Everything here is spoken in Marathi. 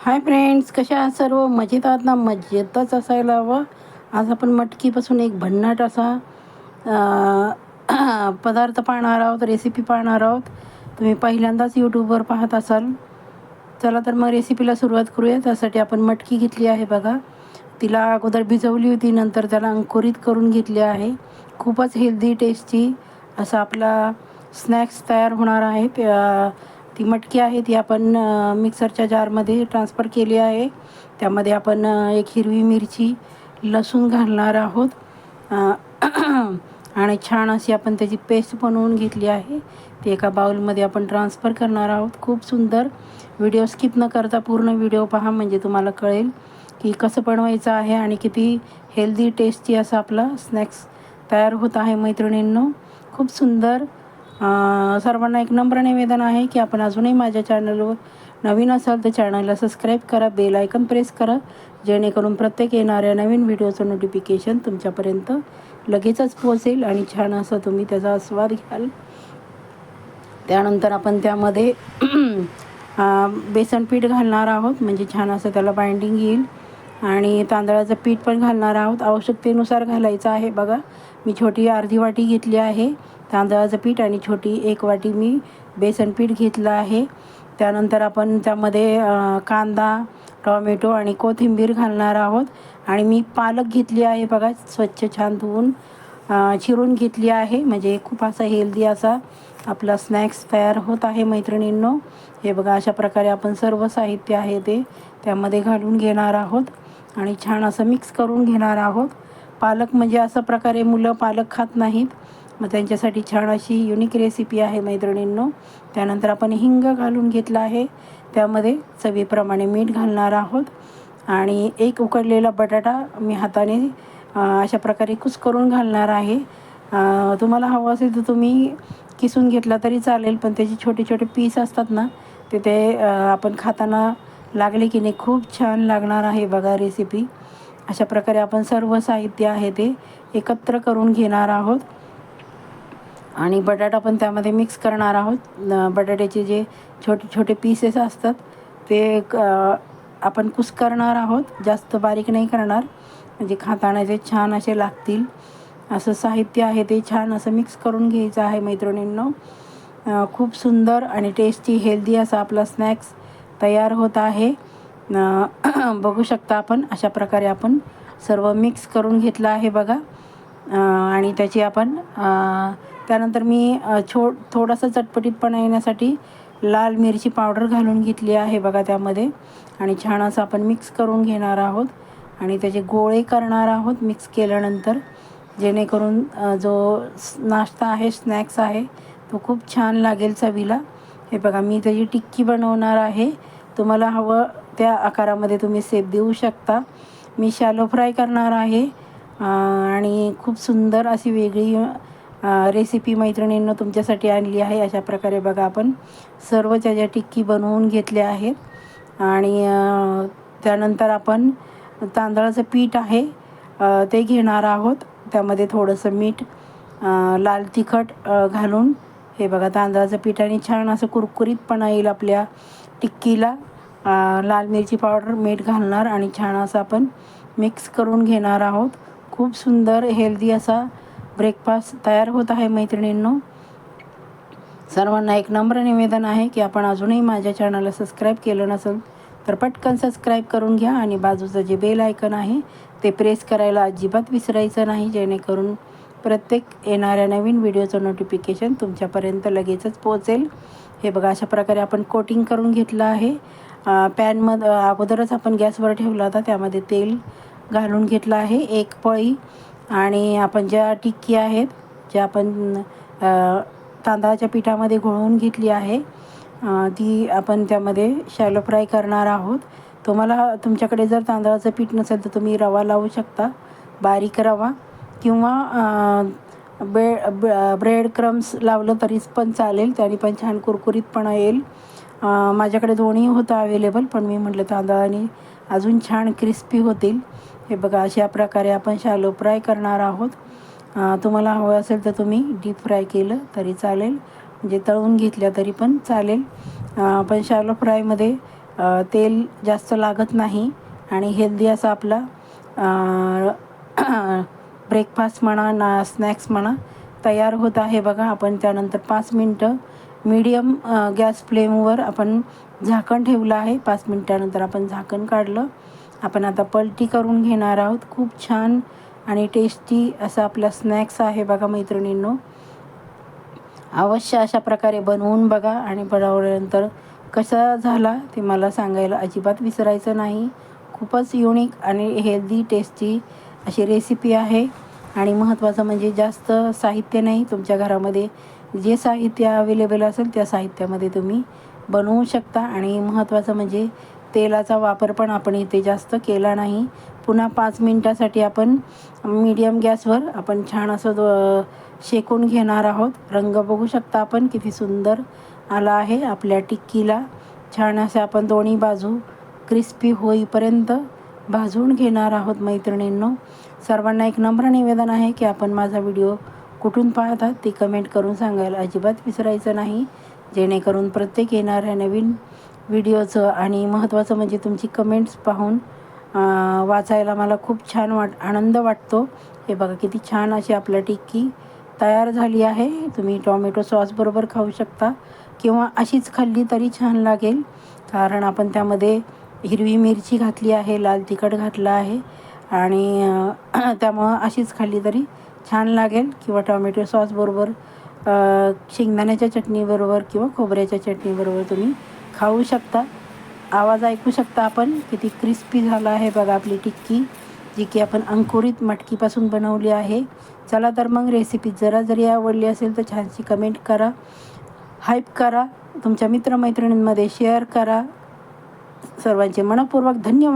हाय फ्रेंड्स, कशा आहात सर्व? मजेत आहात ना? मजेतच असायला हवं. आज आपण मटकीपासून एक भन्नाट असा पदार्थ पाहणार आहोत, रेसिपी पाहणार आहोत. तुम्ही पहिल्यांदाच यूट्यूबवर पाहत असाल. चला तर मग रेसिपीला सुरुवात करूया. त्यासाठी आपण मटकी घेतली आहे बघा. तिला अगोदर भिजवली होती, नंतर त्याला अंकुरित करून घेतले आहे. खूपच हेल्दी टेस्टी असा आपला स्नॅक्स तयार होणार आहे. ती मटकी आहे ती आपण मिक्सरच्या जारमध्ये ट्रान्सफर केली आहे. त्यामध्ये आपण एक हिरवी मिरची, लसूण घालणार आहोत आणि छान अशी आपण त्याची पेस्ट बनवून घेतली आहे. ती एका बाउलमध्ये आपण ट्रान्सफर करणार आहोत. खूप सुंदर. व्हिडिओ स्किप न करता पूर्ण व्हिडिओ पहा, म्हणजे तुम्हाला कळेल की कसं बनवायचं आहे आणि किती हेल्दी टेस्टी असा आपला स्नॅक्स तयार होत आहे मैत्रिणींनो. खूप सुंदर. सर्वांना एक नम्र निवेदन आहे की आपण अजूनही माझ्या चॅनलवर नवीन असाल तर चॅनलला सबस्क्राईब करा, बेल आयकन प्रेस करा, जेणेकरून प्रत्येक येणाऱ्या नवीन व्हिडिओचं नोटिफिकेशन तुमच्यापर्यंत लगेचच पोहोचेल आणि छान असं तुम्ही त्याचा आस्वाद घ्याल. त्यानंतर आपण त्यामध्ये बेसन पीठ घालणार आहोत, म्हणजे छान असं त्याला बाइंडिंग येईल. आणि तांदळाचं पीठ पण घालणार आहोत. आवश्यकतेनुसार घालायचं आहे बघा. मी छोटी अर्धी वाटी घेतली आहे तांदळाचं पीठ आणि छोटी 1 वाटी मी बेसन पीठ घेतलं आहे. त्यानंतर आपण त्यामध्ये कांदा, टॉमॅटो आणि कोथिंबीर घालणार आहोत. आणि मी पालक घेतली आहे बघा, स्वच्छ छान धुवून चिरून घेतली आहे. म्हणजे खूप असा हेल्दी असा आपला स्नॅक्स तयार होत आहे मैत्रिणींनो. हे बघा, अशा प्रकारे आपण सर्व साहित्य आहे ते त्यामध्ये घालून घेणार आहोत आणि छान असं मिक्स करून घेणार आहोत. पालक म्हणजे अशा प्रकारे मुलं पालक खात नाहीत, मग त्यांच्यासाठी छान अशी युनिक रेसिपी आहे मैत्रिणींनो. त्यानंतर आपण हिंग घालून घेतला आहे. त्यामध्ये चवीप्रमाणे मीठ घालणार आहोत आणि एक उकडलेला बटाटा मी हाताने अशा प्रकारे कुस्करून घालणार आहे. तुम्हाला हवं असेल तर तुम्ही किसून घेतला तरी चालेल, पण त्याचे छोटे छोटे पीस असतात ना, ते आपण खाताना लागले की नाही खूप छान लागणार आहे बघा रेसिपी. अशा प्रकारे आपण सर्व साहित्य आहे ते एकत्र करून घेणार आहोत आणि बटाटा पण त्यामध्ये मिक्स करणार आहोत. बटाट्याचे जे छोटे छोटे पीसेस असतात ते आपण कुस्करणार आहोत, जास्त बारीक नाही करणार, म्हणजे खाताना जे छान असे लागतील असं साहित्य आहे ते छान असं मिक्स करून घ्यायचं आहे मैत्रिणींनो. खूप सुंदर आणि टेस्टी हेल्दी असा आपला स्नॅक्स तयार होत आहे. बघू शकता आपण अशा प्रकारे आपण सर्व मिक्स करून घेतलं आहे बघा. आणि त्याची आपण त्यानंतर मी थोडासा चटपटीतपणा येण्यासाठी लाल मिरची पावडर घालून घेतली आहे बघा त्यामध्ये. आणि छान असं आपण मिक्स करून घेणार आहोत आणि त्याचे गोळे करणार आहोत मिक्स केल्यानंतर, जेणेकरून जो नाश्ता आहे, स्नॅक्स आहे, तो खूप छान लागेल चवीला. हे बघा, मी त्याची टिक्की बनवणार आहे. तुम्हाला हवं त्या आकारामध्ये तुम्ही शेप देऊ शकता. मी शॅलो फ्राय करणार आहे आणि खूप सुंदर अशी वेगळी रेसिपी मैत्रिणींना तुमच्यासाठी आणली आहे. अशा प्रकारे बघा आपण सर्व त्याच्या टिक्की बनवून घेतल्या आहेत. आणि त्यानंतर आपण तांदळाचं पीठ आहे ते घेणार आहोत. त्यामध्ये थोडंसं मीठ, लाल तिखट घालून हे बघा तांदळाचं पिठाने छान असं कुरकुरीतपणा येईल आपल्या टिक्कीला. लाल मिरची पावडर, मीठ घालणार आणि छान असं आपण मिक्स करून घेणार आहोत. खूप सुंदर हेल्दी असा ब्रेकफास्ट तयार होत आहे मैत्रिणींनो. सर्वांना एक नम्र निवेदन आहे की आपण अजूनही माझ्या चॅनलला सबस्क्राईब केलं नसेल तर पटकन सबस्क्राईब करून घ्या आणि बाजूचं जे बेल आयकन आहे ते प्रेस करायला अजिबात विसरायचं नाही, जेणेकरून प्रत्येक येणाऱ्या नवीन व्हिडिओचं नोटिफिकेशन तुमच्यापर्यंत लगेचच पोहोचेल. हे बघा, अशा प्रकारे आपण कोटिंग करून घेतलं आहे. पॅनमध्ये अगोदरच आपण गॅसवर ठेवला होता, त्यामध्ये तेल घालून घेतलं आहे 1 पळी. आणि आपण ज्या टिक्की आहेत, ज्या आपण तांदळाच्या पिठामध्ये घोळवून घेतली आहे, ती आपण त्यामध्ये शॅलो फ्राय करणार आहोत. तुमच्याकडे जर तांदळाचं पीठ नसेल तर तुम्ही रवा लावू शकता, बारीक रवा, किंवा ब्रेड क्रम्स लावलं तरी पण चालेल, त्याने पण छान कुरकुरीतपणा येईल. माझ्याकडे दोन्ही होतं अवेलेबल, पण मी म्हटलं तांदळाने अजून छान क्रिस्पी होतील. हे बघा, अशा प्रकारे आपण शॅलो फ्राय करणार आहोत. तुम्हाला हवं असेल तर तुम्ही डीप फ्राय केलं तरी चालेल, म्हणजे तळून घेतल्या तरी पण चालेल. पण शॅलो फ्रायमध्ये तेल जास्त लागत नाही आणि हेल्दी असा आपला ब्रेकफास्ट म्हणा स्नॅक्स म्हणा तयार होत आहे बघा. आपण त्यानंतर 5 मिनटं मीडियम गॅस फ्लेमवर आपण झाकण ठेवलं आहे. 5 मिनटानंतर आपण झाकण काढलं. आपण आता पलटी करून घेणार आहोत. खूप छान आणि टेस्टी असा आपला स्नॅक्स आहे बघा मैत्रिणींनो. अवश्य अशा प्रकारे बनवून बघा आणि बनवल्यानंतर कसा झाला ते मला सांगायला अजिबात विसरायचं नाही. खूपच युनिक आणि हेल्दी टेस्टी अशी रेसिपी आहे. आणि महत्त्वाचं म्हणजे जास्त साहित्य नाही. तुमच्या घरामध्ये जे साहित्य अवेलेबल असेल त्या साहित्यामध्ये तुम्ही बनवू शकता. आणि महत्त्वाचं म्हणजे तेलाचा वापर पण आपण इथे जास्त केला नाही. पुन्हा 5 मिनटासाठी आपण मीडियम गॅसवर आपण छान असं शेकून घेणार आहोत. रंग बघू शकता आपण किती सुंदर आला आहे आपल्या टिक्कीला. छान असे आपण दोन्ही बाजू क्रिस्पी होईपर्यंत भाजून घेणार आहोत मैत्रिणींनो. सर्वांना एक नम्र निवेदन आहे की आपण माझा व्हिडिओ कुठून पाहतात ते कमेंट करून सांगायला अजिबात विसरायचं नाही, जेणेकरून प्रत्येक येणाऱ्या नवीन व्हिडिओचं आणि महत्त्वाचं म्हणजे तुमची कमेंट्स पाहून वाचायला मला खूप छान आनंद वाटतो. हे बघा किती छान अशी आपल्या टिक्की तयार झाली आहे. तुम्ही टॉमॅटो सॉसबरोबर खाऊ शकता किंवा अशीच खाल्ली तरी छान लागेल, कारण आपण त्यामध्ये हिरवी मिरची घातली आहे, लाल तिखट घातलं आहे आणि त्यामुळं अशीच खाल्ली तरी छान लागेल. किंवा टॉमॅटो सॉसबरोबर शेंगदाण्याच्या चटणीबरोबर किंवा खोबऱ्याच्या चटणीबरोबर तुम्ही खाऊ शकता. आवाज ऐकू शकता आपण किती क्रिस्पी झाला आहे बघा आपली टिक्की, जी की आपण अंकुरित मटकीपासून बनवली आहे. चला तर मग रेसिपी जरी आवडली असेल तर छानशी कमेंट करा, हाईप करा, तुमच्या मित्रमैत्रिणींमध्ये शेअर करा. सर्वांचे मनःपूर्वक धन्यवाद.